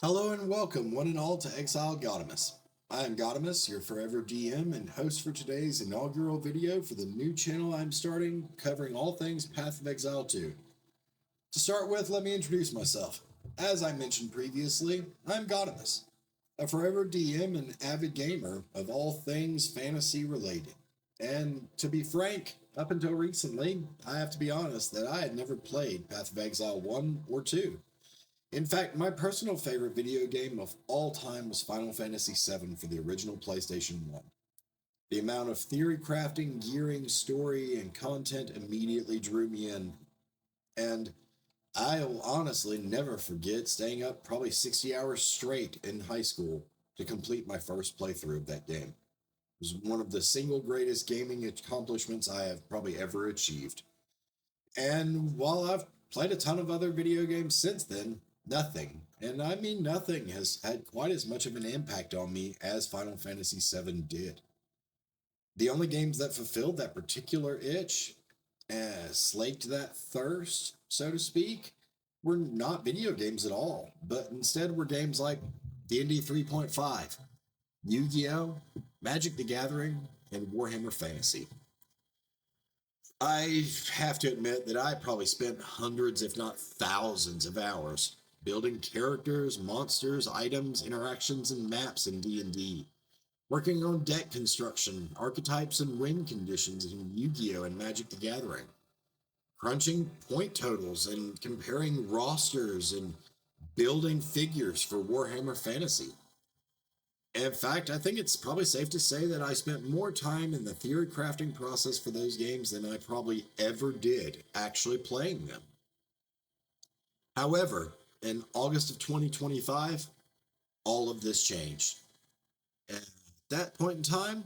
Hello and welcome, one and all, to Exile Gaudamus. I am Gaudamus, your forever DM and host for today's inaugural video for the new channel I'm starting, covering all things Path of Exile 2. To start with, let me introduce myself. As I mentioned previously, I'm Gaudamus, a forever DM and avid gamer of all things fantasy related. And to be frank, up until recently, I have to be honest that I had never played Path of Exile 1 or 2. In fact, my personal favorite video game of all time was Final Fantasy VII for the original PlayStation 1. The amount of theory crafting, gearing, story, and content immediately drew me in, and I'll honestly never forget staying up probably 60 hours straight in high school to complete my first playthrough of that game. It was one of the single greatest gaming accomplishments I have probably ever achieved. And while I've played a ton of other video games since then, nothing, and I mean nothing, has had quite as much of an impact on me as Final Fantasy VII did. The only games that fulfilled that particular itch, slaked that thirst, so to speak, were not video games at all, but instead were games like D&D 3.5, Yu-Gi-Oh!, Magic the Gathering, and Warhammer Fantasy. I have to admit that I probably spent hundreds, if not thousands, of hours building characters, monsters, items, interactions, and maps in D&D, working on deck construction, archetypes, and win conditions in Yu-Gi-Oh! And Magic the Gathering, crunching point totals and comparing rosters and building figures for Warhammer Fantasy. In fact, I think it's probably safe to say that I spent more time in the theory crafting process for those games than I probably ever did actually playing them. However, in August of 2025, all of this changed. And at that point in time,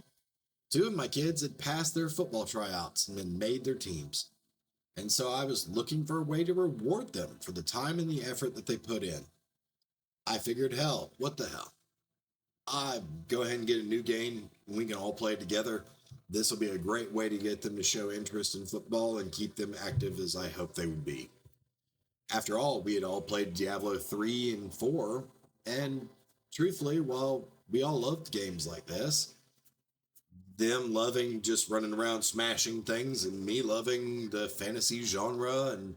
two of my kids had passed their football tryouts and made their teams. And so I was looking for a way to reward them for the time and the effort that they put in. I figured, hell, what the hell? I go ahead and get a new game. We can all play together. This will be a great way to get them to show interest in football and keep them active as I hope they would be. After all, we had all played Diablo 3 and 4, and truthfully, while we all loved games like this, them loving just running around smashing things and me loving the fantasy genre and,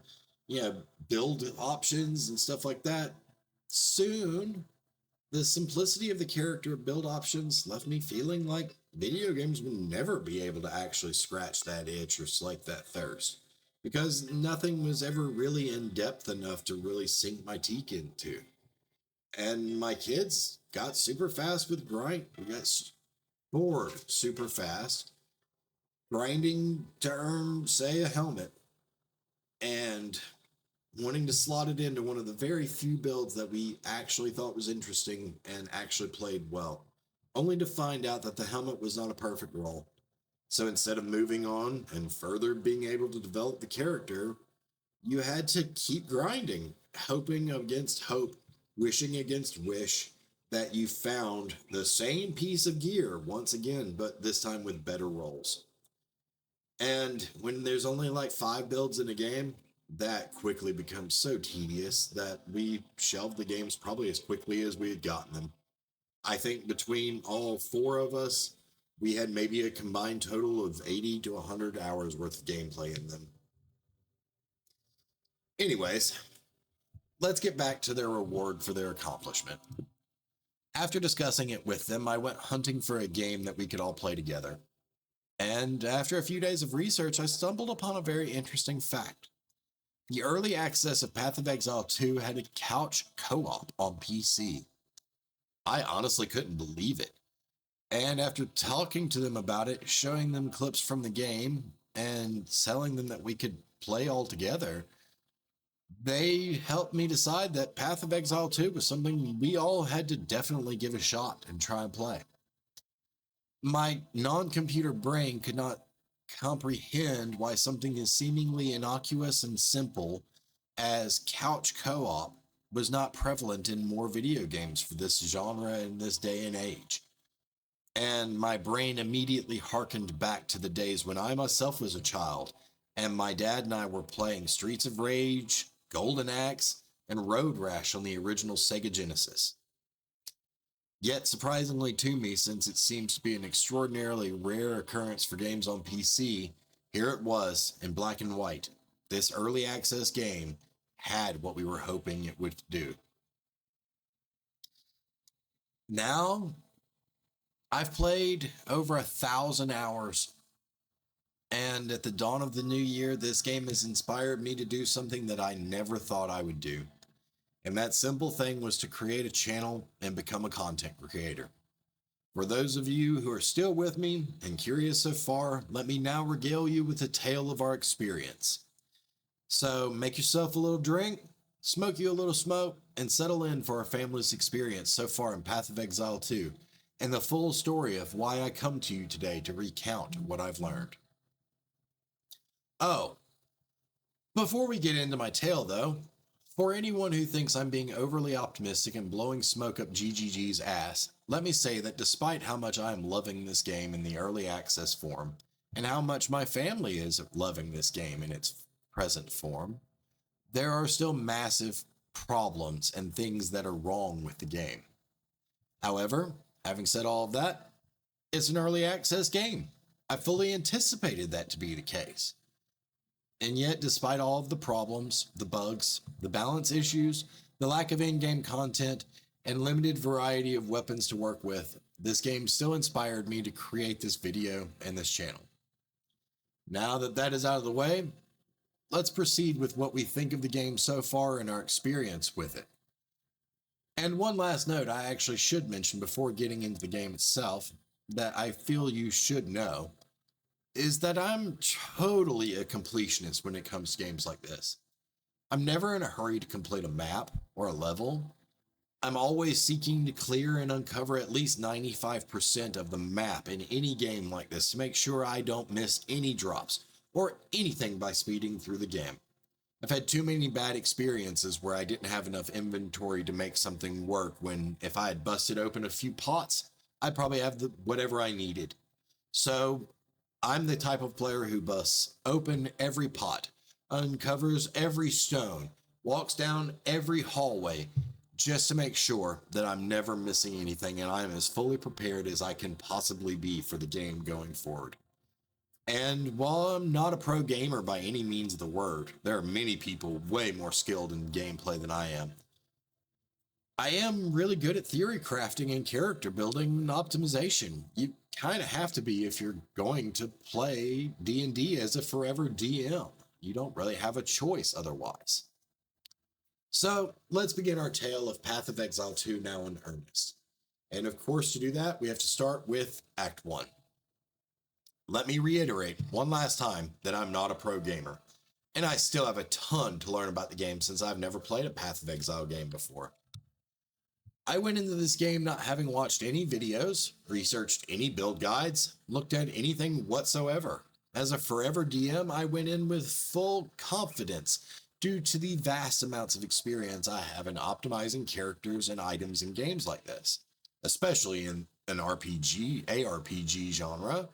build options and stuff like that, soon the simplicity of the character build options left me feeling like video games would never be able to actually scratch that itch or slake that thirst, because nothing was ever really in depth enough to really sink my teeth into. And my kids got super fast with grind. We got bored super fast, grinding to earn, say, a helmet, and wanting to slot it into one of the very few builds that we actually thought was interesting and actually played well, only to find out that the helmet was not a perfect roll. So instead of moving on and further being able to develop the character, you had to keep grinding, hoping against hope, wishing against wish that you found the same piece of gear once again, but this time with better rolls. And when there's only like 5 builds in a game, that quickly becomes so tedious that we shelved the games probably as quickly as we had gotten them. I think between all 4 of us, we had maybe a combined total of 80 to 100 hours worth of gameplay in them. Anyways, let's get back to their reward for their accomplishment. After discussing it with them, I went hunting for a game that we could all play together. And after a few days of research, I stumbled upon a very interesting fact. The early access of Path of Exile 2 had a couch co-op on PC. I honestly couldn't believe it. And after talking to them about it, showing them clips from the game, and telling them that we could play all together, they helped me decide that Path of Exile 2 was something we all had to definitely give a shot and try and play. My non-computer brain could not comprehend why something as seemingly innocuous and simple as couch co-op was not prevalent in more video games for this genre in this day and age. And my brain immediately harkened back to the days when I myself was a child, and my dad and I were playing Streets of Rage, Golden Axe, and Road Rash on the original Sega Genesis. Yet, surprisingly to me, since it seems to be an extraordinarily rare occurrence for games on PC, here it was in black and white. This early access game had what we were hoping it would do. Now, I've played over 1,000 hours, and at the dawn of the new year, this game has inspired me to do something that I never thought I would do. And that simple thing was to create a channel and become a content creator. For those of you who are still with me and curious so far, let me now regale you with a tale of our experience. So make yourself a little drink, smoke you a little smoke, and settle in for our family's experience so far in Path of Exile 2, and the full story of why I come to you today to recount what I've learned. Oh, before we get into my tale though, for anyone who thinks I'm being overly optimistic and blowing smoke up GGG's ass, let me say that despite how much I am loving this game in the early access form, and how much my family is loving this game in its present form, there are still massive problems and things that are wrong with the game. However, having said all of that, it's an early access game. I fully anticipated that to be the case. And yet, despite all of the problems, the bugs, the balance issues, the lack of in-game content, and limited variety of weapons to work with, this game still inspired me to create this video and this channel. Now that that is out of the way, let's proceed with what we think of the game so far and our experience with it. And one last note I actually should mention before getting into the game itself that I feel you should know is that I'm totally a completionist when it comes to games like this. I'm never in a hurry to complete a map or a level. I'm always seeking to clear and uncover at least 95% of the map in any game like this to make sure I don't miss any drops or anything by speeding through the game. I've had too many bad experiences where I didn't have enough inventory to make something work when if I had busted open a few pots, I'd probably have whatever I needed. So I'm the type of player who busts open every pot, uncovers every stone, walks down every hallway, just to make sure that I'm never missing anything and I'm as fully prepared as I can possibly be for the game going forward. And while I'm not a pro gamer by any means of the word, there are many people way more skilled in gameplay than I am really good at theory crafting and character building and optimization. You kind of have to be if you're going to play D&D as a forever DM. You don't really have a choice otherwise. So let's begin our tale of Path of Exile 2 now in earnest. And of course, to do that, we have to start with Act 1. Let me reiterate one last time that I'm not a pro gamer, and I still have a ton to learn about the game since I've never played a Path of Exile game before. I went into this game not having watched any videos, researched any build guides, looked at anything whatsoever. As a forever DM, I went in with full confidence due to the vast amounts of experience I have in optimizing characters and items in games like this, especially in an ARPG genre.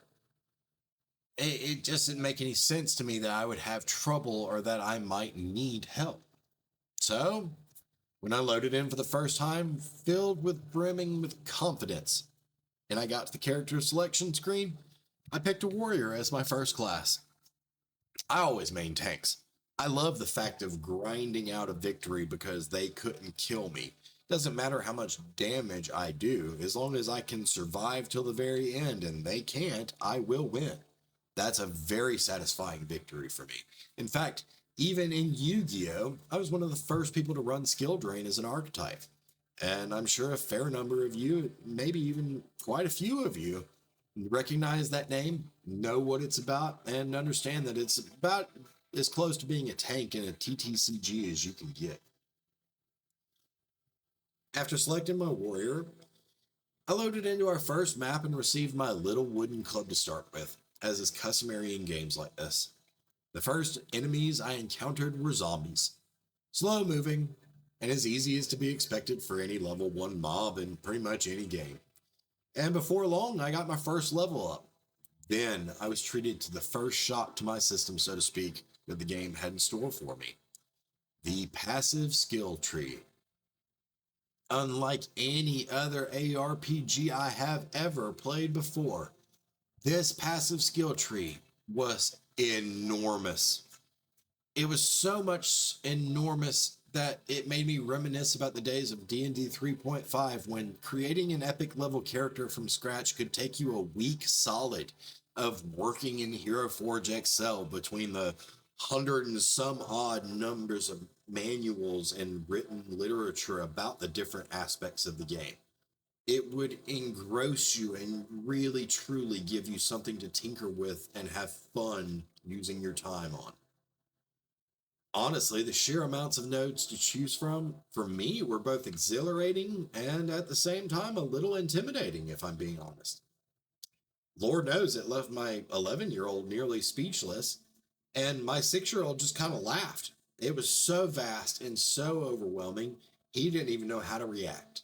It just didn't make any sense to me that I would have trouble or that I might need help. So, when I loaded in for the first time, brimming with confidence, and I got to the character selection screen, I picked a warrior as my first class. I always main tanks. I love the fact of grinding out a victory because they couldn't kill me. Doesn't matter how much damage I do, as long as I can survive till the very end and they can't, I will win. That's a very satisfying victory for me. In fact, even in Yu-Gi-Oh, I was one of the first people to run skill drain as an archetype. And I'm sure a fair number of you, maybe even quite a few of you, recognize that name, know what it's about, and understand that it's about as close to being a tank in a TTCG as you can get. After selecting my warrior, I loaded into our first map and received my little wooden club to start with, as is customary in games like this. The first enemies I encountered were zombies. Slow moving, and as easy as to be expected for any level 1 mob in pretty much any game. And before long, I got my first level up. Then I was treated to the first shock to my system, so to speak, that the game had in store for me. The passive skill tree. Unlike any other ARPG I have ever played before, this passive skill tree was enormous. It was so much enormous that it made me reminisce about the days of D&D 3.5 when creating an epic level character from scratch could take you a week solid of working in Hero Forge Excel between the hundred and some odd numbers of manuals and written literature about the different aspects of the game. It would engross you and really truly give you something to tinker with and have fun using your time on. Honestly, the sheer amounts of nodes to choose from for me were both exhilarating and at the same time a little intimidating, if I'm being honest. Lord knows it left my 11-year-old nearly speechless, and my 6-year-old just kind of laughed. It was so vast and so overwhelming, he didn't even know how to react.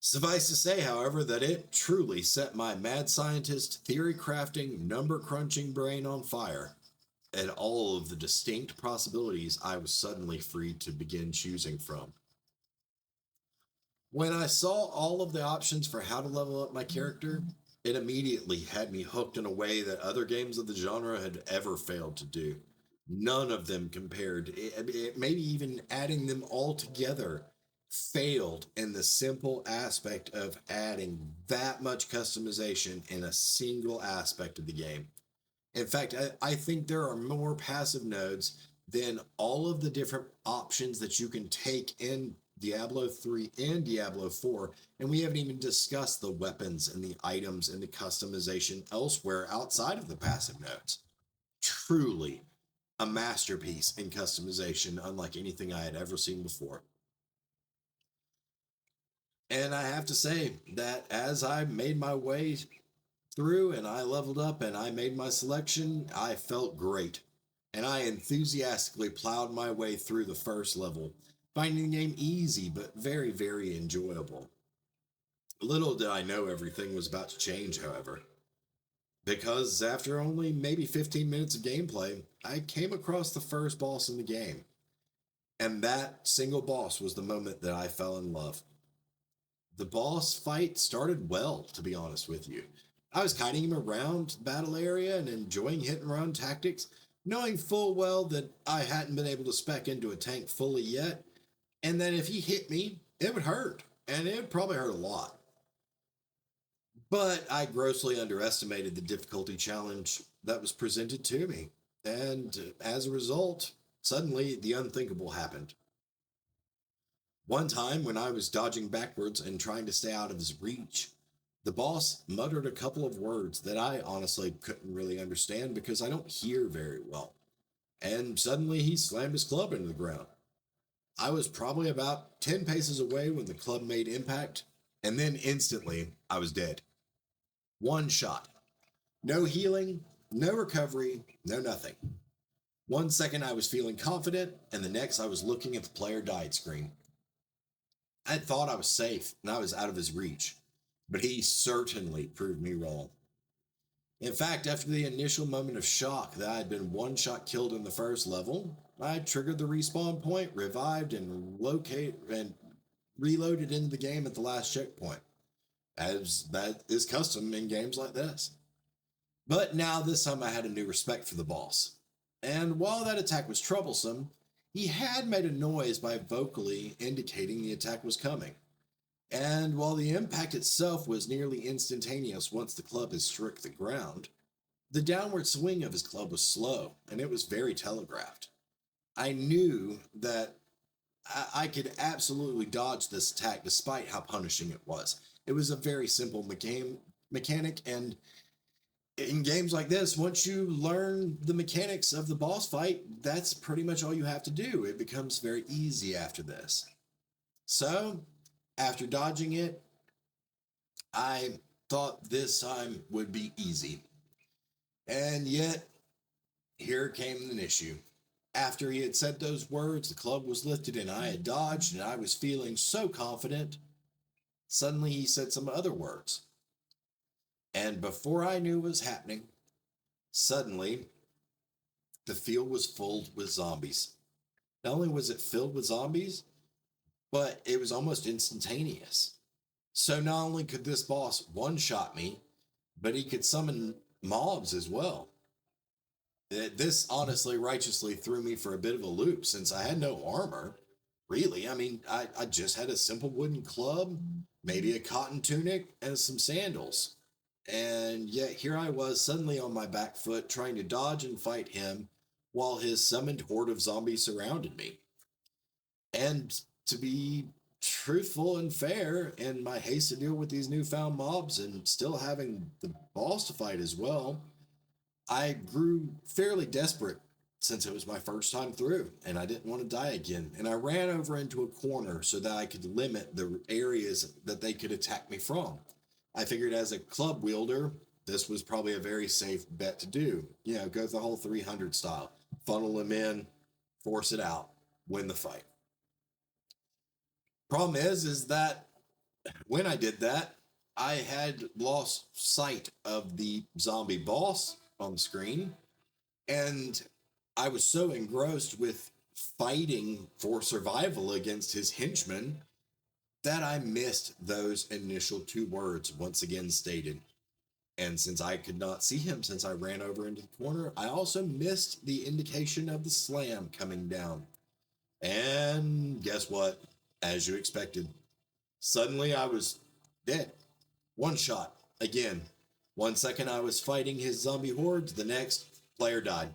Suffice to say, however, that it truly set my mad scientist, theory crafting, number crunching brain on fire, and all of the distinct possibilities I was suddenly free to begin choosing from. When I saw all of the options for how to level up my character, it immediately had me hooked in a way that other games of the genre had ever failed to do. None of them compared, maybe even adding them all together failed in the simple aspect of adding that much customization in a single aspect of the game. In fact, I think there are more passive nodes than all of the different options that you can take in Diablo 3 and Diablo 4. And we haven't even discussed the weapons and the items and the customization elsewhere outside of the passive nodes. Truly a masterpiece in customization, unlike anything I had ever seen before. And I have to say that as I made my way through and I leveled up and I made my selection, I felt great. And I enthusiastically plowed my way through the first level, finding the game easy but very, very enjoyable. Little did I know everything was about to change, however, because after only maybe 15 minutes of gameplay, I came across the first boss in the game. And that single boss was the moment that I fell in love. The boss fight started well, to be honest with you. I was kiting him around the battle area and enjoying hit and run tactics, knowing full well that I hadn't been able to spec into a tank fully yet, and that if he hit me, it would hurt, and it would probably hurt a lot. But I grossly underestimated the difficulty challenge that was presented to me, and as a result, suddenly the unthinkable happened. One time, when I was dodging backwards and trying to stay out of his reach, the boss muttered a couple of words that I honestly couldn't really understand because I don't hear very well. And suddenly he slammed his club into the ground. I was probably about 10 paces away when the club made impact, and then instantly I was dead. One shot. No healing, no recovery, no nothing. 1 second I was feeling confident, and the next I was looking at the player died screen. I had thought I was safe and I was out of his reach, but he certainly proved me wrong. In fact, after the initial moment of shock that I had been one shot killed in the first level, I triggered the respawn point, revived, and reloaded into the game at the last checkpoint, as that is custom in games like this. But now this time I had a new respect for the boss. And while that attack was troublesome, he had made a noise by vocally indicating the attack was coming. And while the impact itself was nearly instantaneous once the club had struck the ground, the downward swing of his club was slow, and it was very telegraphed. I knew that I could absolutely dodge this attack despite how punishing it was. It was a very simple mechanic, and in games like this, once you learn the mechanics of the boss fight, that's pretty much all you have to do. It becomes very easy after this. So, after dodging it, I thought this time would be easy. And yet, here came an issue. After he had said those words, the club was lifted and I had dodged and I was feeling so confident. Suddenly he said some other words. And before I knew what was happening, suddenly the field was full with zombies. Not only was it filled with zombies, but it was almost instantaneous. So not only could this boss one-shot me, but he could summon mobs as well. This honestly righteously threw me for a bit of a loop since I had no armor. Really, I mean, I just had a simple wooden club, maybe a cotton tunic, and some sandals. And yet here I was suddenly on my back foot trying to dodge and fight him while his summoned horde of zombies surrounded me. And to be truthful and fair, in my haste to deal with these newfound mobs and still having the boss to fight as well, I grew fairly desperate since it was my first time through and I didn't want to die again. And I ran over into a corner so that I could limit the areas that they could attack me from. I figured as a club wielder, this was probably a very safe bet to do. You know, go the whole 300 style, funnel them in, force it out, win the fight. Problem is that when I did that, I had lost sight of the zombie boss on the screen, and I was so engrossed with fighting for survival against his henchmen that I missed those initial two words once again stated. And since I could not see him since I ran over into the corner, I also missed the indication of the slam coming down. And guess what? As you expected, suddenly I was dead. One shot. Again. 1 second I was fighting his zombie hordes, the next, player died.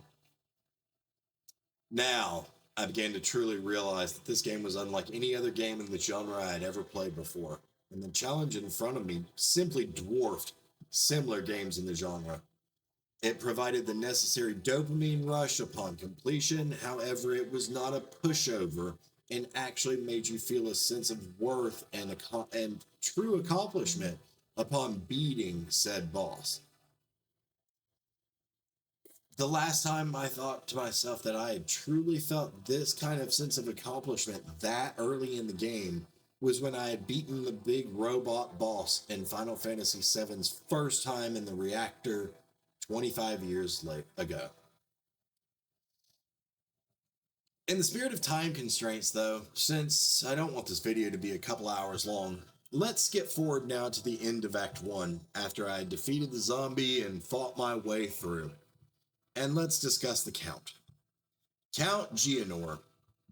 Now, I began to truly realize that this game was unlike any other game in the genre I had ever played before, and the challenge in front of me simply dwarfed similar games in the genre. It provided the necessary dopamine rush upon completion, however, it was not a pushover and actually made you feel a sense of worth and true accomplishment upon beating said boss. The last time I thought to myself that I had truly felt this kind of sense of accomplishment that early in the game was when I had beaten the big robot boss in Final Fantasy VII's first time in the reactor 25 years ago. In the spirit of time constraints, though, since I don't want this video to be a couple hours long, let's skip forward now to the end of Act 1 after I had defeated the zombie and fought my way through. And let's discuss the Count. Count Geonor,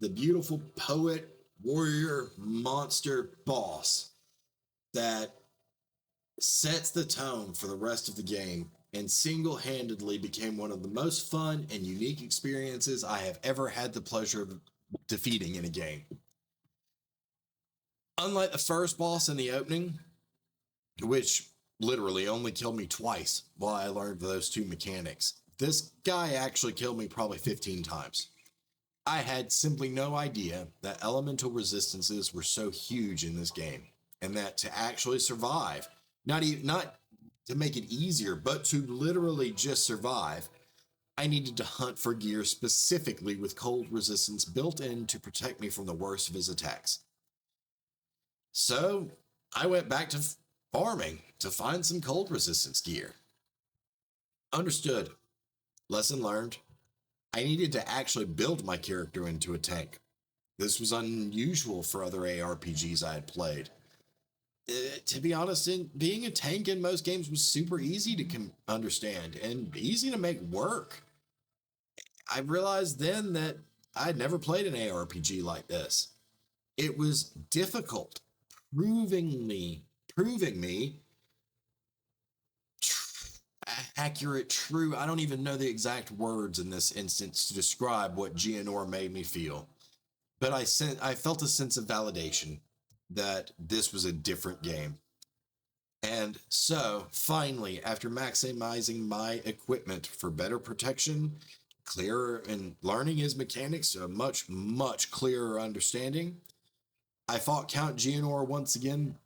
the beautiful poet, warrior, monster boss that sets the tone for the rest of the game and single-handedly became one of the most fun and unique experiences I have ever had the pleasure of defeating in a game. Unlike the first boss in the opening, which literally only killed me twice while I learned those two mechanics, this guy actually killed me probably 15 times. I had simply no idea that elemental resistances were so huge in this game, and that to actually survive, not to make it easier, but to literally just survive, I needed to hunt for gear specifically with cold resistance built in to protect me from the worst of his attacks. So I went back to farming to find some cold resistance gear. Understood. Lesson learned. I needed to actually build my character into a tank. This was unusual for other ARPGs I had played. To be honest, being a tank in most games was super easy to understand and easy to make work. I realized then that I'd never played an ARPG like this. It was difficult, proving me accurate, true. I don't even know the exact words in this instance to describe what Geonor made me feel. But I felt a sense of validation that this was a different game. And so, finally, after maximizing my equipment for better protection, clearer and learning his mechanics to a much, much clearer understanding, I fought Count Geonor once again,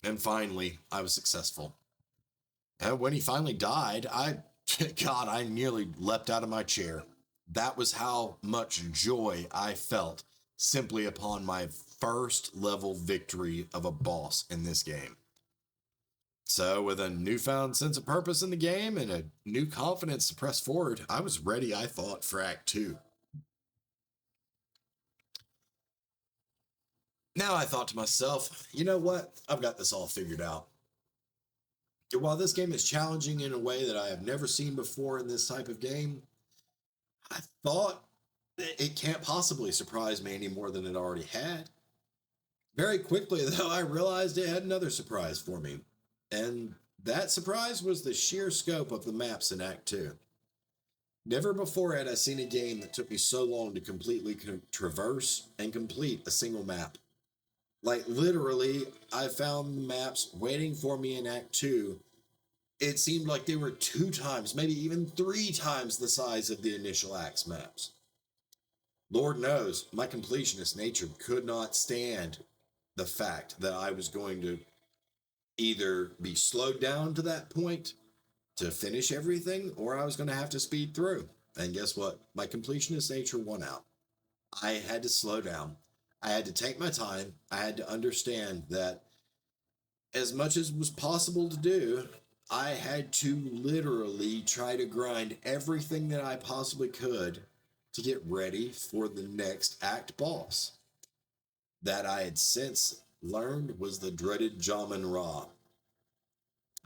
and finally, I was successful. And when he finally died, I nearly leapt out of my chair. That was how much joy I felt simply upon my first level victory of a boss in this game. So with a newfound sense of purpose in the game and a new confidence to press forward, I was ready, I thought, for Act 2. Now I thought to myself, you know what? I've got this all figured out. And while this game is challenging in a way that I have never seen before in this type of game, I thought it can't possibly surprise me any more than it already had. Very quickly, though, I realized it had another surprise for me. And that surprise was the sheer scope of the maps in Act 2. Never before had I seen a game that took me so long to completely traverse and complete a single map. Like, literally, I found maps waiting for me in Act 2. It seemed like they were 2 times, maybe even 3 times the size of the initial Act's maps. Lord knows, my completionist nature could not stand the fact that I was going to either be slowed down to that point to finish everything, or I was going to have to speed through. And guess what? My completionist nature won out. I had to slow down. I had to take my time. I had to understand that as much as was possible to do, I had to literally try to grind everything that I possibly could to get ready for the next act boss. That I had since learned was the dreaded Jamin Ra.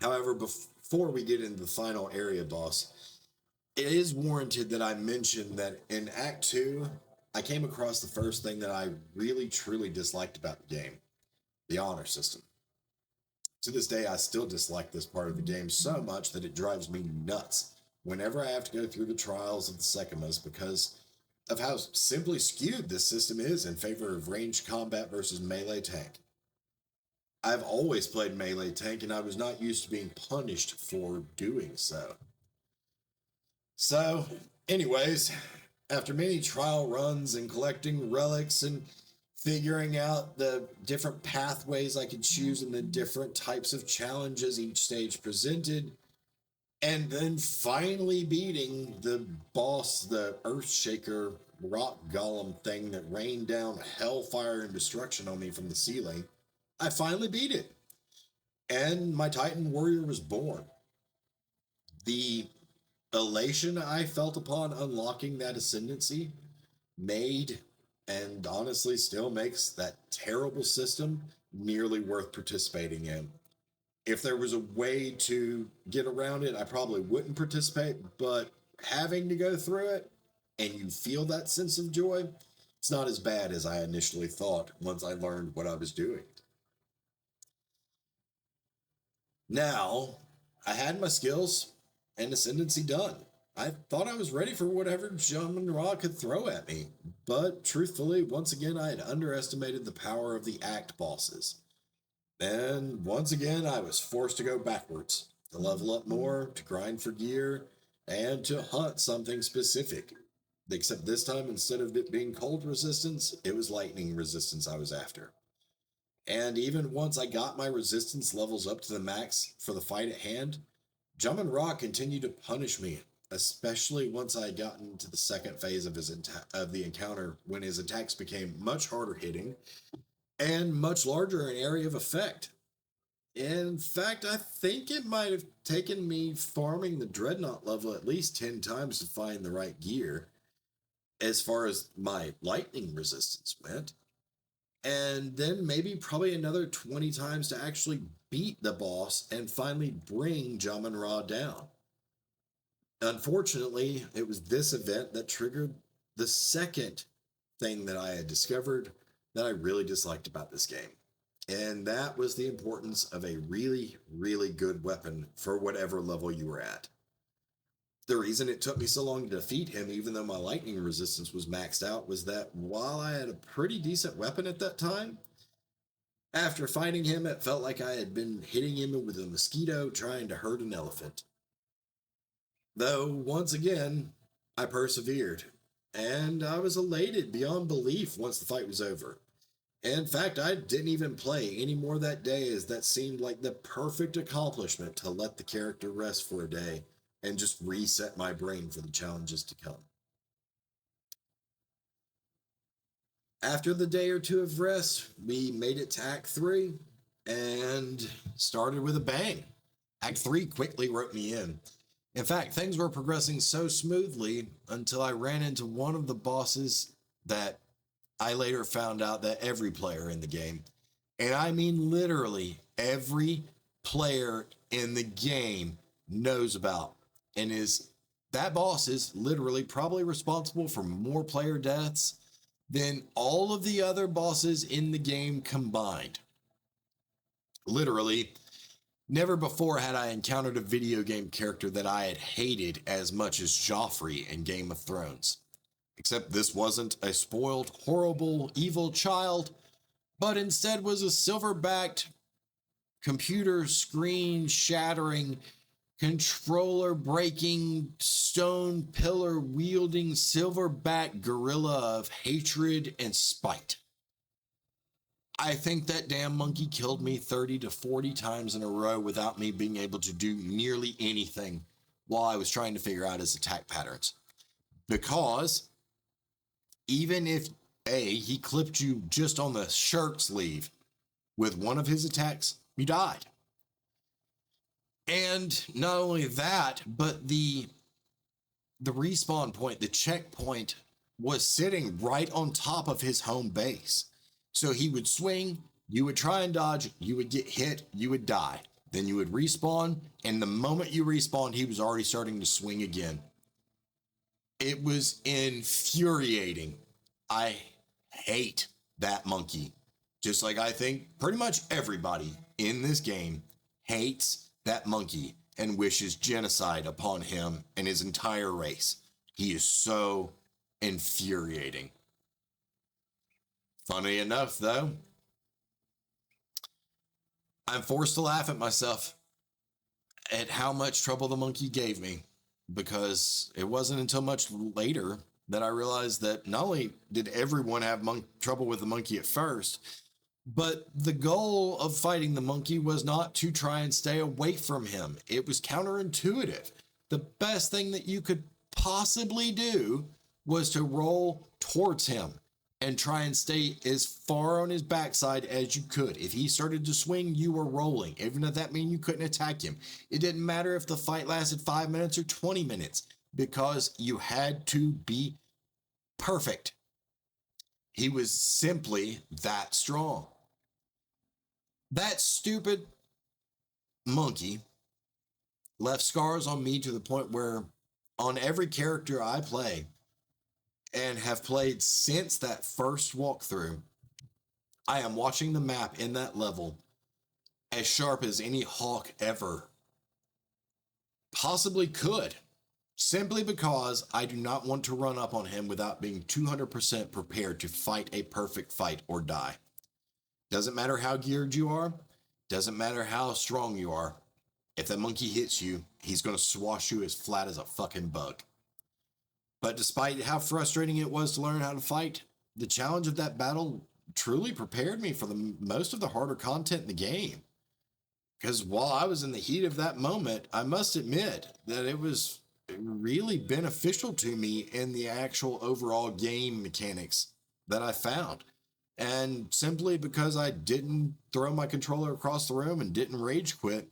However, before we get into the final area boss, it is warranted that I mention that in Act 2, I came across the first thing that I really truly disliked about the game, the honor system. To this day, I still dislike this part of the game so much that it drives me nuts whenever I have to go through the trials of the Sekimas because of how simply skewed this system is in favor of ranged combat versus melee tank. I've always played melee tank and I was not used to being punished for doing so. So, anyways, after many trial runs and collecting relics and figuring out the different pathways I could choose and the different types of challenges each stage presented, and then finally beating the boss, the Earthshaker rock golem thing that rained down hellfire and destruction on me from the ceiling, I finally beat it. And my Titan warrior was born. The elation I felt upon unlocking that ascendancy made and honestly still makes that terrible system nearly worth participating in. If there was a way to get around it, I probably wouldn't participate, but having to go through it and you feel that sense of joy, it's not as bad as I initially thought once I learned what I was doing. Now, I had my skills and ascendancy done. I thought I was ready for whatever Jamin Ra could throw at me, but truthfully, once again, I had underestimated the power of the act bosses. And once again, I was forced to go backwards, to level up more, to grind for gear, and to hunt something specific. Except this time, instead of it being cold resistance, it was lightning resistance I was after. And even once I got my resistance levels up to the max for the fight at hand, Jamin Ra continued to punish me, especially once I had gotten to the second phase of the encounter when his attacks became much harder hitting and much larger in area of effect. In fact, I think it might have taken me farming the Dreadnought level at least 10 times to find the right gear as far as my lightning resistance went. And then maybe probably another 20 times to actually beat the boss and finally bring Jamin Ra down. Unfortunately, it was this event that triggered the second thing that I had discovered that I really disliked about this game. And that was the importance of a really, really good weapon for whatever level you were at. The reason it took me so long to defeat him, even though my lightning resistance was maxed out, was that while I had a pretty decent weapon at that time, after fighting him, it felt like I had been hitting him with a mosquito trying to hurt an elephant. Though, once again, I persevered, and I was elated beyond belief once the fight was over. In fact, I didn't even play any more that day, as that seemed like the perfect accomplishment to let the character rest for a day and just reset my brain for the challenges to come. After the day or two of rest, we made it to Act 3 and started with a bang. Act 3 quickly wrote me in. In fact, things were progressing so smoothly until I ran into one of the bosses that I later found out that every player in the game, and I mean literally every player in the game, knows about and is that boss is literally probably responsible for more player deaths than all of the other bosses in the game combined. Literally, never before had I encountered a video game character that I had hated as much as Joffrey in Game of Thrones. Except this wasn't a spoiled, horrible, evil child, but instead was a silver-backed, computer screen shattering, controller breaking, stone pillar wielding, silverback gorilla of hatred and spite. I think that damn monkey killed me 30 to 40 times in a row without me being able to do nearly anything while I was trying to figure out his attack patterns. Because even if he clipped you just on the shirt sleeve with one of his attacks, you died. And not only that, but the respawn point, the checkpoint, was sitting right on top of his home base. So he would swing, you would try and dodge, you would get hit, you would die. Then you would respawn, and the moment you respawned, he was already starting to swing again. It was infuriating. I hate that monkey. Just like I think pretty much everybody in this game hates that monkey and wishes genocide upon him and his entire race. He is so infuriating. Funny enough, though, I'm forced to laugh at myself at how much trouble the monkey gave me, because it wasn't until much later that I realized that not only did everyone have trouble with the monkey at first, but the goal of fighting the monkey was not to try and stay away from him. It was counterintuitive. The best thing that you could possibly do was to roll towards him and try and stay as far on his backside as you could. If he started to swing, you were rolling, even if that meant you couldn't attack him. It didn't matter if the fight lasted 5 minutes or 20 minutes, because you had to be perfect. He was simply that strong. That stupid monkey left scars on me to the point where on every character I play and have played since that first walkthrough, I am watching the map in that level as sharp as any hawk ever possibly could, simply because I do not want to run up on him without being 200% prepared to fight a perfect fight or die. Doesn't matter how geared you are, doesn't matter how strong you are. If that monkey hits you, he's going to swash you as flat as a fucking bug. But despite how frustrating it was to learn how to fight, the challenge of that battle truly prepared me for most of the harder content in the game. Because while I was in the heat of that moment, I must admit that it was really beneficial to me in the actual overall game mechanics that I found. And simply because I didn't throw my controller across the room and didn't rage quit,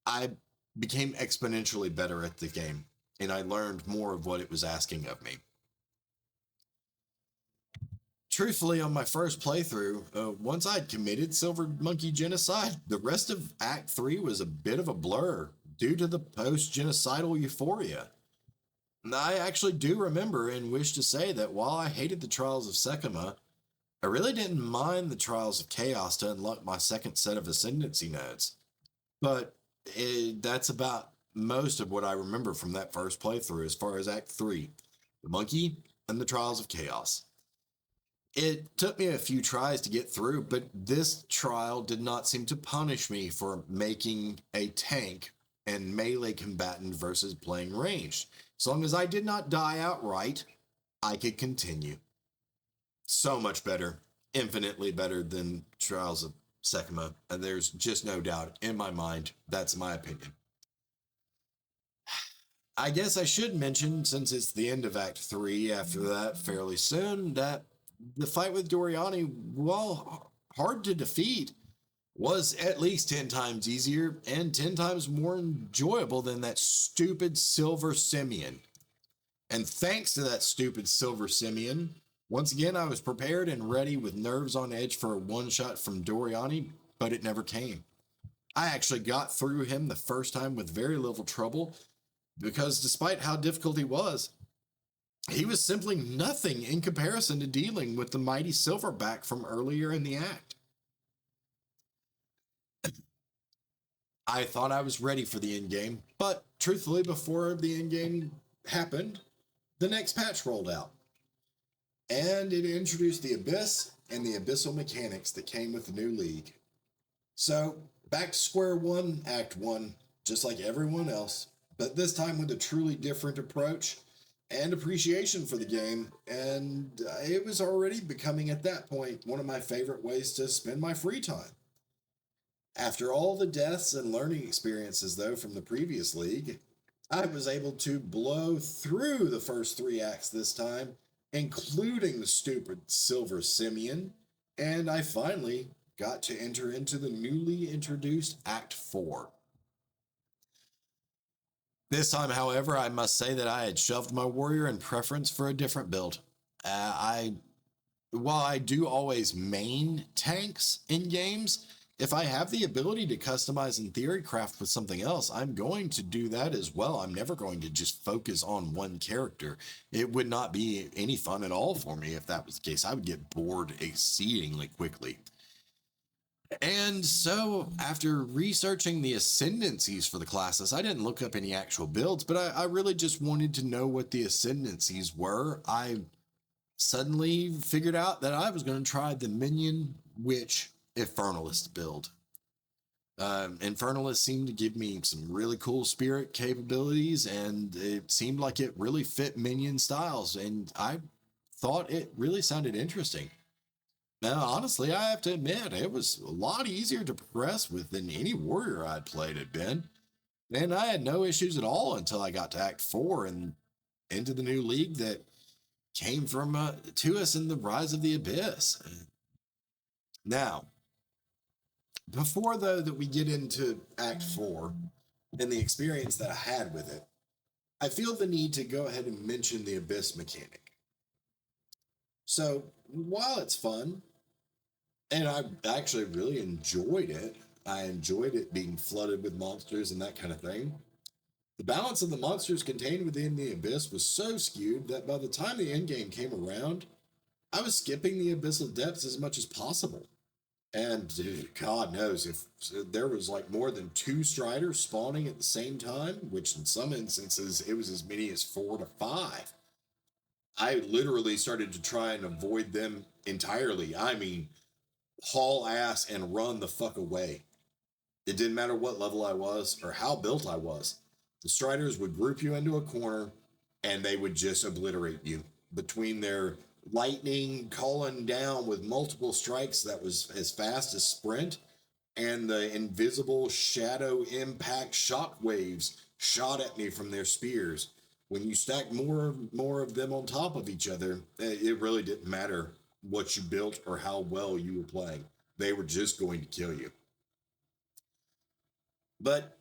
I became exponentially better at the game, and I learned more of what it was asking of me. Truthfully, on my first playthrough, once I'd committed Silver Monkey Genocide, the rest of Act 3 was a bit of a blur due to the post-genocidal euphoria. And I actually do remember and wish to say that while I hated the Trials of Sekima, I really didn't mind the Trials of Chaos to unlock my second set of Ascendancy nodes. But that's about most of what I remember from that first playthrough as far as Act 3, the monkey and the Trials of Chaos. It took me a few tries to get through, but this trial did not seem to punish me for making a tank and melee combatant versus playing ranged. As long as I did not die outright, I could continue. So much better, infinitely better than Trials of Sekima, and there's just no doubt in my mind, that's my opinion. I guess I should mention, since it's the end of Act 3 after that fairly soon, that the fight with Doriani, while hard to defeat, was at least 10 times easier and 10 times more enjoyable than that stupid Silver Simian. And thanks to that stupid Silver Simian, Once again, I was prepared and ready with nerves on edge for a one-shot from Doriani, but it never came. I actually got through him the first time with very little trouble, because despite how difficult he was simply nothing in comparison to dealing with the mighty Silverback from earlier in the act. I thought I was ready for the endgame, but truthfully, before the endgame happened, the next patch rolled out. And it introduced the Abyss and the abyssal mechanics that came with the new league. So, back to square one, Act 1, just like everyone else, but this time with a truly different approach and appreciation for the game, and it was already becoming at that point one of my favorite ways to spend my free time. After all the deaths and learning experiences, though, from the previous league, I was able to blow through the first 3 acts this time, including the stupid Silver Simeon, and I finally got to enter into the newly introduced Act 4. This time, however, I must say that I had shoved my warrior in preference for a different build. While I do always main tanks in games, if I have the ability to customize and theory craft with something else, I'm going to do that as well. I'm never going to just focus on one character. It would not be any fun at all for me if that was the case. I would get bored exceedingly quickly. And so, after researching the ascendancies for the classes, I didn't look up any actual builds, but I really just wanted to know what the ascendancies were. I suddenly figured out that I was going to try the Minion Witch Infernalist build. Infernalist seemed to give me some really cool spirit capabilities, and it seemed like it really fit Minion styles, and I thought it really sounded interesting. Now, honestly, I have to admit, it was a lot easier to progress with than any warrior I'd played had been. And I had no issues at all until I got to Act 4 and into the new league that came from to us in the Rise of the Abyss. Now, before though that we get into Act 4 and the experience that I had with it, I feel the need to go ahead and mention the Abyss mechanic. So, while it's fun, and I actually really enjoyed it. I enjoyed it being flooded with monsters and that kind of thing. The balance of the monsters contained within the Abyss was so skewed that by the time the endgame came around, I was skipping the abyssal depths as much as possible. And dude, God knows if there was like more than 2 striders spawning at the same time, which in some instances it was as many as 4 to 5. I literally started to try and avoid them entirely. I mean, haul ass and run the fuck away. It didn't matter what level I was or how built I was. The Striders would group you into a corner and they would just obliterate you. Between their lightning calling down with multiple strikes that was as fast as sprint and the invisible shadow impact shockwaves shot at me from their spears. When you stack more of them on top of each other, it really didn't matter what you built or how well you were playing. They were just going to kill you. But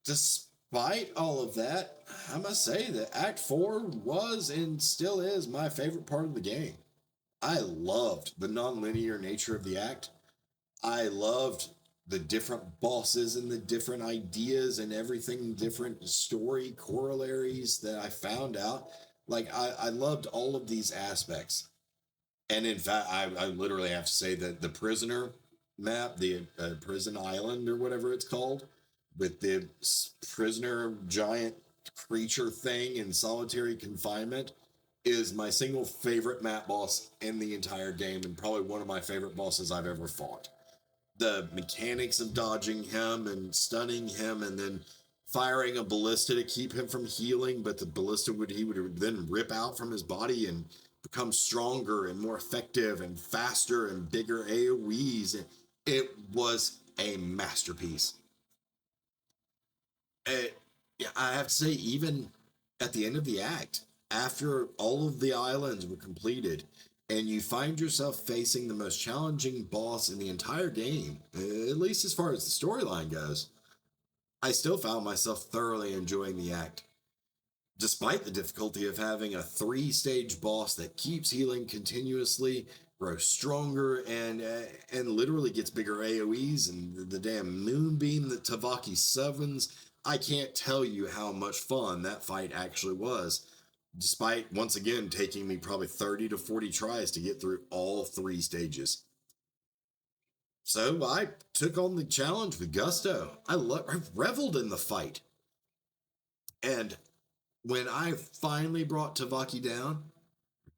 despite all of that, I must say that Act 4 was and still is my favorite part of the game. I loved the non-linear nature of the act. I loved the different bosses and the different ideas and everything, different story corollaries that I found out. Like, I loved all of these aspects. And in fact, I literally have to say that the prisoner map, the prison island or whatever it's called, with the prisoner giant creature thing in solitary confinement, is my single favorite map boss in the entire game and probably one of my favorite bosses I've ever fought. The mechanics of dodging him and stunning him and then firing a ballista to keep him from healing, but the ballista he would then rip out from his body and become stronger and more effective and faster and bigger AoEs. It was a masterpiece. I have to say, even at the end of the act, after all of the islands were completed, and you find yourself facing the most challenging boss in the entire game, at least as far as the storyline goes, I still found myself thoroughly enjoying the act. despite the difficulty of having a 3-stage boss that keeps healing continuously, grows stronger, and literally gets bigger AoEs, and the damn moonbeam that Tavaki summons. I can't tell you how much fun that fight actually was, despite once again taking me probably 30 to 40 tries to get through all 3 stages. So I took on the challenge with gusto. I reveled in the fight. And when I finally brought Tavaki down,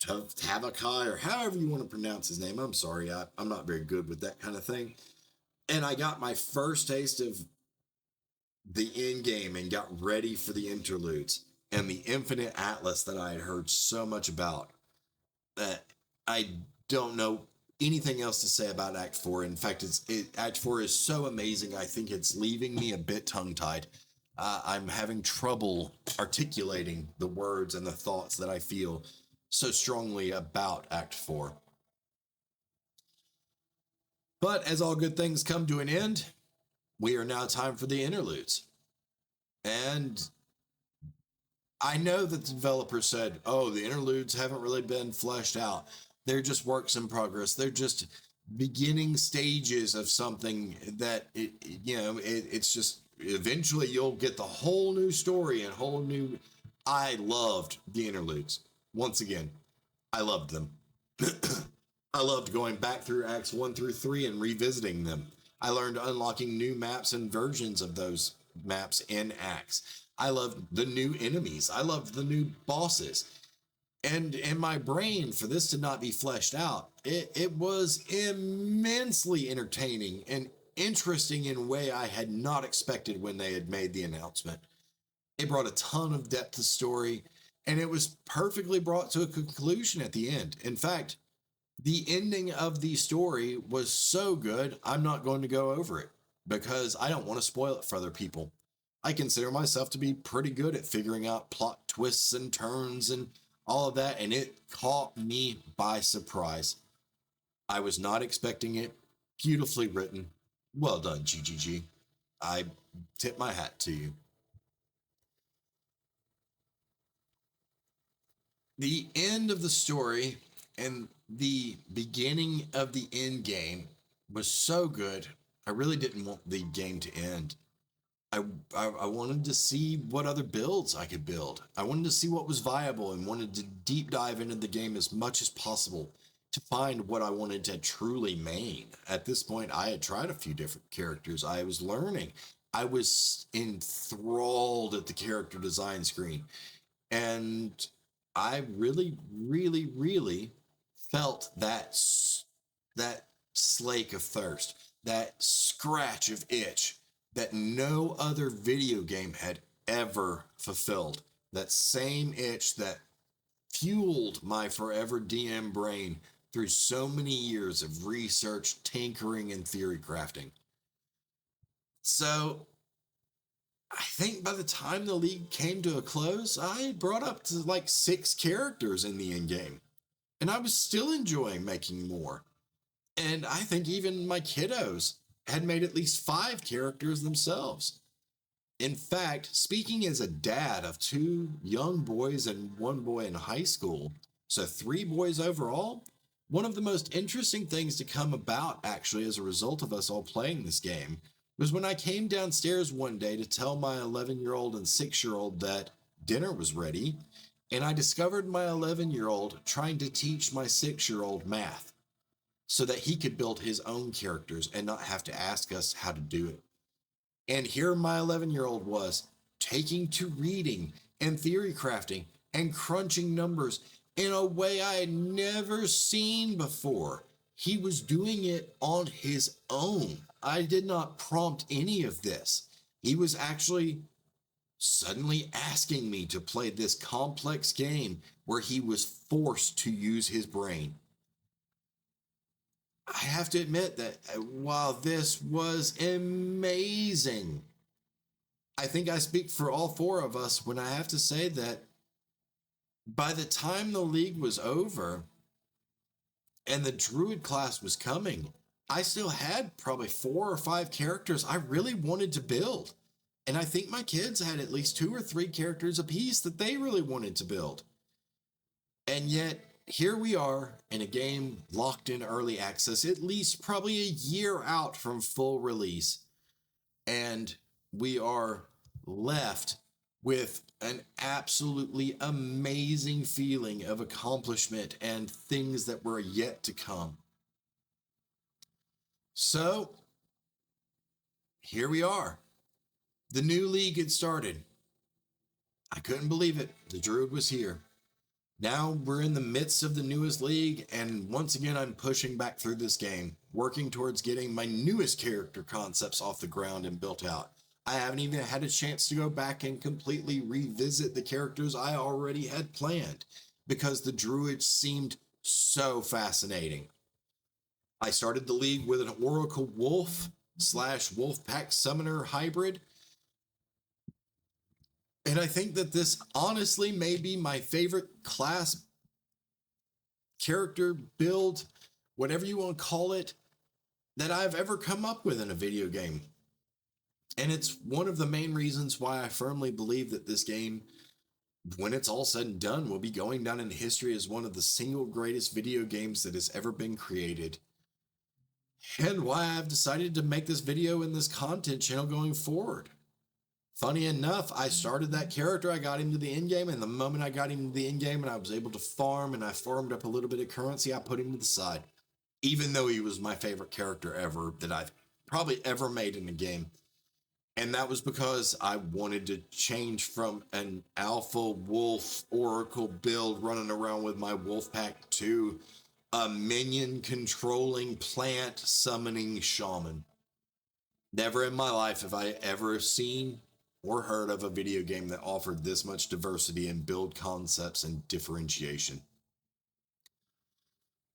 Tavakai, or however you want to pronounce his name, I'm sorry, I'm not very good with that kind of thing. And I got my first taste of the end game and got ready for the interludes and the infinite atlas that I had heard so much about. That I don't know anything else to say about Act 4. In fact, Act 4 is so amazing, I think it's leaving me a bit tongue-tied. I'm having trouble articulating the words and the thoughts that I feel so strongly about Act 4. But as all good things come to an end, we are now time for the interludes. And I know that the developer said, oh, the interludes haven't really been fleshed out. They're just works in progress. They're just beginning stages of something that, it's just eventually you'll get the whole new story and whole new. I loved the interludes. Once again, I loved them. I loved going back through Acts 1 through 3 and revisiting them. I learned unlocking new maps and versions of those maps in Acts. I loved the new enemies. I loved the new bosses. And in my brain, for this to not be fleshed out, it was immensely entertaining and interesting in a way I had not expected when they had made the announcement. It brought a ton of depth to story, and it was perfectly brought to a conclusion at the end. In fact, the ending of the story was so good, I'm not going to go over it because I don't want to spoil it for other people. I consider myself to be pretty good at figuring out plot twists and turns and all of that, and it caught me by surprise. I was not expecting it. Beautifully written. Well done, GGG. I tip my hat to you. The end of the story and the beginning of the end game was so good. I really didn't want the game to end. I wanted to see what other builds I could build. I wanted to see what was viable and wanted to deep dive into the game as much as possible to find what I wanted to truly main. At this point, I had tried a few different characters. I was learning. I was enthralled at the character design screen. And I really, really, really felt that slake of thirst, that scratch of itch that no other video game had ever fulfilled. That same itch that fueled my forever DM brain through so many years of research, tinkering, and theory crafting. So I think by the time the league came to a close, I brought up to like 6 characters in the end game. And I was still enjoying making more. And I think even my kiddos had made at least 5 characters themselves. In fact, speaking as a dad of 2 young boys and 1 boy in high school, so 3 boys overall, one of the most interesting things to come about actually as a result of us all playing this game was when I came downstairs one day to tell my 11-year-old and 6-year-old that dinner was ready, and I discovered my 11-year-old trying to teach my 6-year-old math so that he could build his own characters and not have to ask us how to do it. And here my 11-year-old was taking to reading and theory crafting and crunching numbers in a way I had never seen before. He was doing it on his own. I did not prompt any of this. He was actually suddenly asking me to play this complex game where he was forced to use his brain. I have to admit that while this was amazing, I think I speak for all 4 of us when I have to say that by the time the league was over and the druid class was coming, I still had probably 4 or 5 characters I really wanted to build. And I think my kids had at least 2 or 3 characters apiece that they really wanted to build. And yet, here we are in a game locked in early access, at least probably a year out from full release. And we are left with an absolutely amazing feeling of accomplishment and things that were yet to come. So, here we are. The new league had started. I couldn't believe it. The Druid was here. Now we're in the midst of the newest league, and once again, I'm pushing back through this game, working towards getting my newest character concepts off the ground and built out. I haven't even had a chance to go back and completely revisit the characters I already had planned because the Druid seemed so fascinating. I started the league with an Oracle Wolf / Wolf Pack Summoner hybrid. And I think that this honestly may be my favorite class character build, whatever you want to call it, that I've ever come up with in a video game. And it's one of the main reasons why I firmly believe that this game, when it's all said and done, will be going down in history as one of the single greatest video games that has ever been created. And why I've decided to make this video and this content channel going forward. Funny enough, I started that character, I got him to the end game, and the moment I got him to the end game and I was able to farm and I farmed up a little bit of currency, I put him to the side. Even though he was my favorite character ever that I've probably ever made in a game. And that was because I wanted to change from an alpha wolf oracle build running around with my wolf pack to a minion controlling plant summoning shaman. Never in my life have I ever seen or heard of a video game that offered this much diversity in build concepts and differentiation.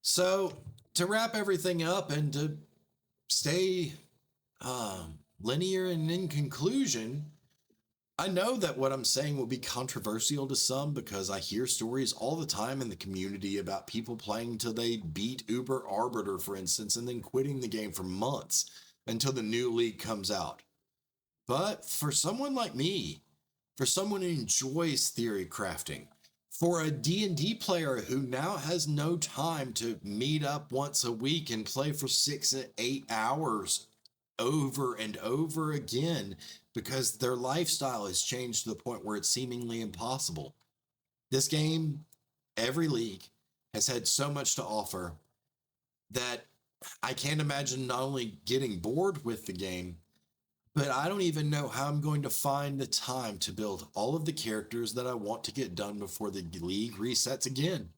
So, to wrap everything up and to stay linear and in conclusion, I know that what I'm saying will be controversial to some because I hear stories all the time in the community about people playing till they beat Uber Arbiter, for instance, and then quitting the game for months until the new league comes out. But for someone like me, for someone who enjoys theory crafting, for a D&D player who now has no time to meet up once a week and play for 6 to 8 hours over and over again because their lifestyle has changed to the point where it's seemingly impossible. This game, every league, has had so much to offer that I can't imagine not only getting bored with the game, but I don't even know how I'm going to find the time to build all of the characters that I want to get done before the league resets again.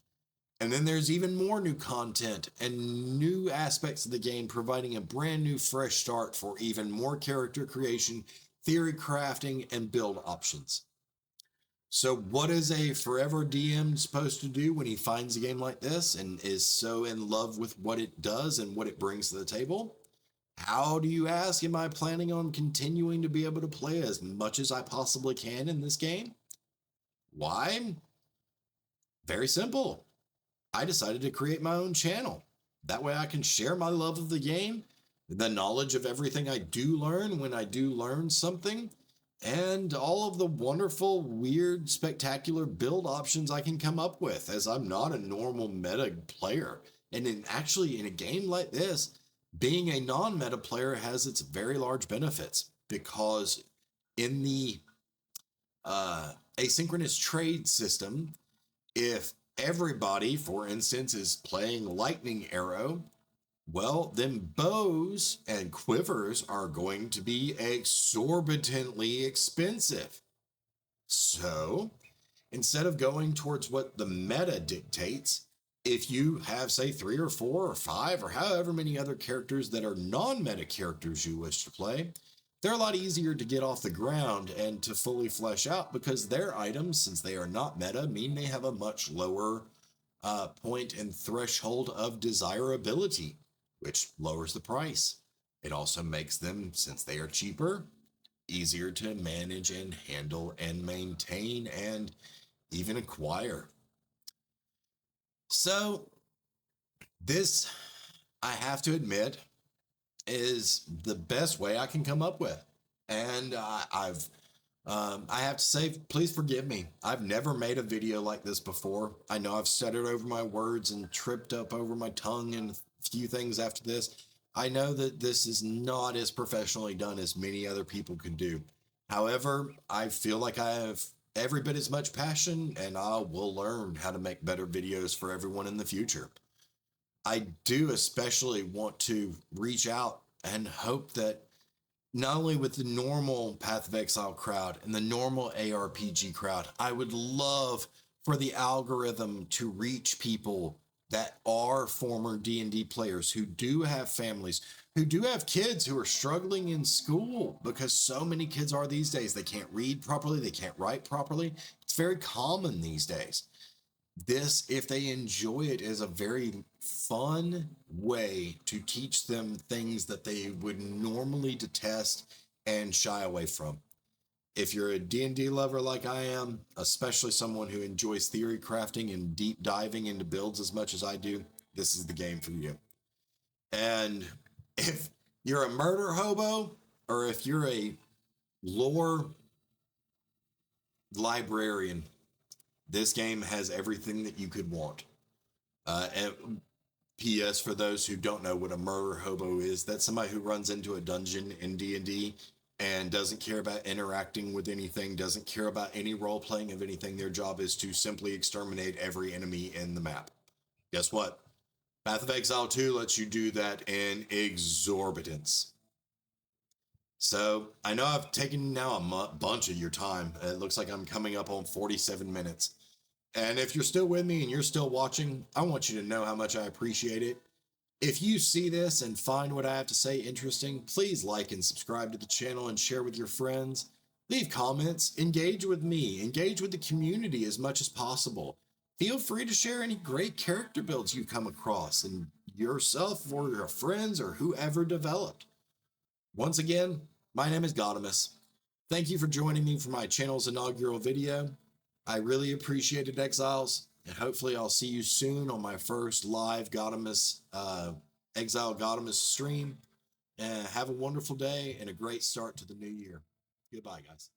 And then there's even more new content and new aspects of the game providing a brand new fresh start for even more character creation, theory crafting, and build options. So what is a forever DM supposed to do when he finds a game like this and is so in love with what it does and what it brings to the table? How do you ask, am I planning on continuing to be able to play as much as I possibly can in this game? Why? Very simple. I decided to create my own channel. That way I can share my love of the game, the knowledge of everything I do learn when I do learn something, and all of the wonderful, weird, spectacular build options I can come up with, as I'm not a normal meta player. And actually, in a game like this, being a non-meta player has its very large benefits because in the asynchronous trade system, if everybody, for instance, is playing Lightning Arrow, well, then bows and quivers are going to be exorbitantly expensive. So, instead of going towards what the meta dictates, if you have, say, 3 or 4 or 5 or however many other characters that are non-meta characters you wish to play, they're a lot easier to get off the ground and to fully flesh out because their items, since they are not meta, mean they have a much lower point and threshold of desirability, which lowers the price. It also makes them, since they are cheaper, easier to manage and handle and maintain and even acquire. So this, I have to admit, is the best way I can come up with. And I have to say, please forgive me. I've never made a video like this before. I know I've stuttered over my words and tripped up over my tongue and a few things after this. I know that this is not as professionally done as many other people could do. However, I feel like I have every bit as much passion, and I will learn how to make better videos for everyone in the future. I do especially want to reach out and hope that not only with the normal Path of Exile crowd and the normal ARPG crowd, I would love for the algorithm to reach people that are former D&D players who do have families, who do have kids who are struggling in school, because so many kids are these days. They can't read properly, they can't write properly. It's very common these days. This, if they enjoy it, is a very fun way to teach them things that they would normally detest and shy away from. If you're a D&D lover like I am, especially someone who enjoys theory crafting and deep diving into builds as much as I do, this is the game for you. And if you're a murder hobo, or if you're a lore librarian, this game has everything that you could want. And P.S. for those who don't know what a murder hobo is, that's somebody who runs into a dungeon in D&D and doesn't care about interacting with anything, doesn't care about any role playing of anything. Their job is to simply exterminate every enemy in the map. Guess what? Path of Exile 2 lets you do that in exorbitance. So I know I've taken now a bunch of your time. It looks like I'm coming up on 47 minutes. And if you're still with me and you're still watching, I want you to know how much I appreciate it. If you see this and find what I have to say interesting, please like and subscribe to the channel and share with your friends. Leave comments, engage with me, engage with the community as much as possible. Feel free to share any great character builds you come across and yourself or your friends or whoever developed. Once again, my name is Godimus. Thank you for joining me for my channel's inaugural video. I really appreciate it, Exiles, and hopefully I'll see you soon on my first live Godimus, Exile Godimus stream. And have a wonderful day and a great start to the new year. Goodbye, guys.